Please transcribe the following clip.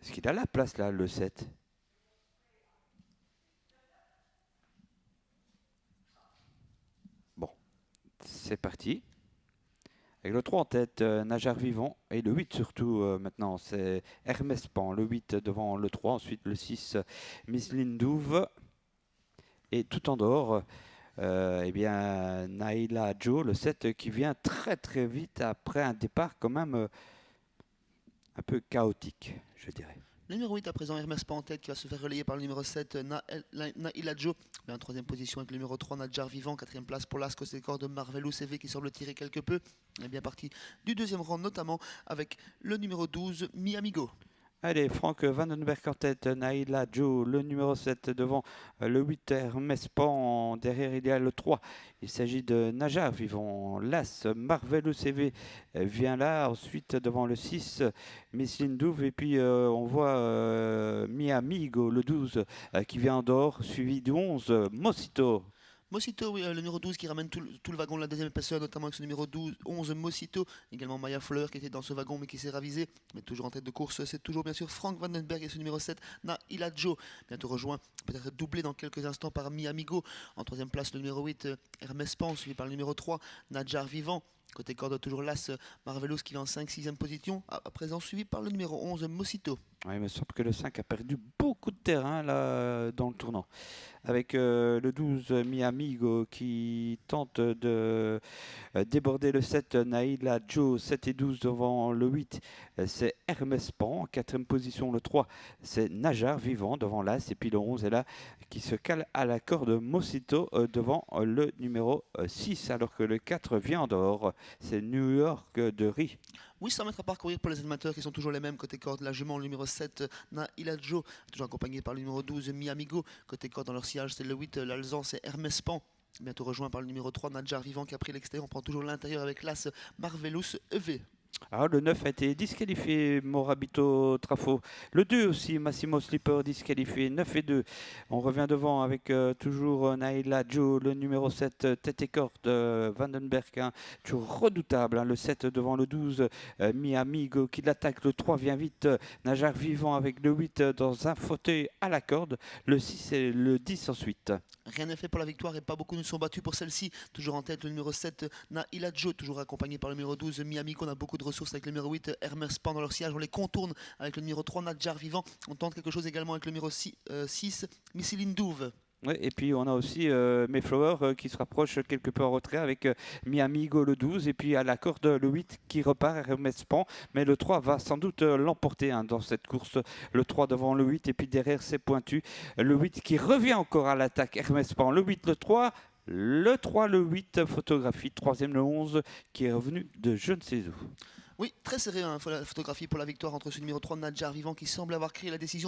Est-ce qu'il a la place là, le 7? Bon, c'est parti. Avec le 3 en tête, Najar Vivant. Et le 8 surtout, maintenant, c'est Hermès Pan. Le 8 devant le 3. Ensuite, le 6, Miss Lindouve. Et tout en dehors, eh bien, Naila Joe, le 7, qui vient très très vite après un départ quand même un peu chaotique, je dirais. Le numéro 8 à présent, Hermès pas en tête qui va se faire relayer par le numéro 7, Naila Joe. Mais en troisième position avec le numéro 3, Nadjar Vivant. Quatrième place pour l'Ascos des corps de Marvelous CV qui semble tirer quelque peu. Et bien parti du deuxième rang, notamment avec le numéro 12, Miamigo. Allez, Franck Vandenberg en tête, Naila Joe, le numéro 7 devant le 8 Hermès Pan, derrière il y a le 3. Il s'agit de Najar Vivant, l'As, Marvelous CV vient là, ensuite devant le 6, Miss Lindouve, et puis on voit Miamigo, le 12 qui vient en dehors, suivi du 11, Mosito. Mosito, oui, le numéro 12 qui ramène tout le wagon de la deuxième épaisseur, notamment avec ce numéro 11 Mosito. Également Maya Fleur qui était dans ce wagon mais qui s'est ravisé. Mais toujours en tête de course, c'est toujours bien sûr Frank Vandenberg et ce numéro 7, Naila Joe. Bientôt rejoint, peut-être doublé dans quelques instants par Miamigo. En troisième place, le numéro 8, Hermès Pan, suivi par le numéro 3, Nadjar Vivant. Côté corde, toujours l'As Marvelous qui va en 5-6e position. À présent suivi par le numéro 11, Mosito. Ouais, il me semble que le 5 a perdu beaucoup de terrain là dans le tournant. Avec le 12 Miamigo qui tente de déborder le 7 Naila Joe, 7 et 12 devant le 8, c'est Hermès Pan. En quatrième position, le 3, c'est Najar Vivant devant l'As. Et puis le 11 est là qui se cale à la corde Mosito devant le numéro 6, alors que le 4 vient en dehors. C'est New York de Rie. Oui, 100 mètres à parcourir pour les animateurs qui sont toujours les mêmes. Côté corde, la jument, le numéro 7, Naila Joe, toujours accompagné par le numéro 12, Miamigo. Côté corde, dans leur sillage, c'est le 8, l'Alzan, c'est Hermès Pan. Bientôt rejoint par le numéro 3, Nadjar Vivant qui a pris l'extérieur. On prend toujours l'intérieur avec l'As Marvelous EV. Alors le 9 a été disqualifié, Morabito Trafo. Le 2 aussi, Massimo Slipper disqualifié, 9 et 2. On revient devant avec toujours Naila Joe, le numéro 7, tête et corde, Vandenberg, hein, toujours redoutable. Hein, le 7 devant le 12, Miamigo qui l'attaque. Le 3 vient vite, Najar Vivant avec le 8 dans un fauteuil à la corde. Le 6 et le 10 ensuite. Rien n'est fait pour la victoire et pas beaucoup nous sont battus pour celle-ci. Toujours en tête le numéro 7, Naila Joe, toujours accompagné par le numéro 12, Miamigo. On a beaucoup de ressources avec le numéro 8, Hermès Pan dans leur sillage. On les contourne avec le numéro 3, Nadjar Vivant. On tente quelque chose également avec le numéro 6, Missilindouve. Ouais, et puis on a aussi Mayflower qui se rapproche quelque peu en retrait avec Miamigo le 12 et puis à la corde le 8 qui repart Hermès Pan, mais le 3 va sans doute l'emporter hein, dans cette course. Le 3 devant le 8 et puis derrière c'est pointu. Le 8 qui revient encore à l'attaque Hermès Pan. Le 8, le 3. Le 3, le 8, photographie. Troisième, le 11 qui est revenu de je ne sais où. Oui, très serré, hein, la photographie pour la victoire entre ce numéro 3, Nadjar Vivant qui semble avoir créé la décision.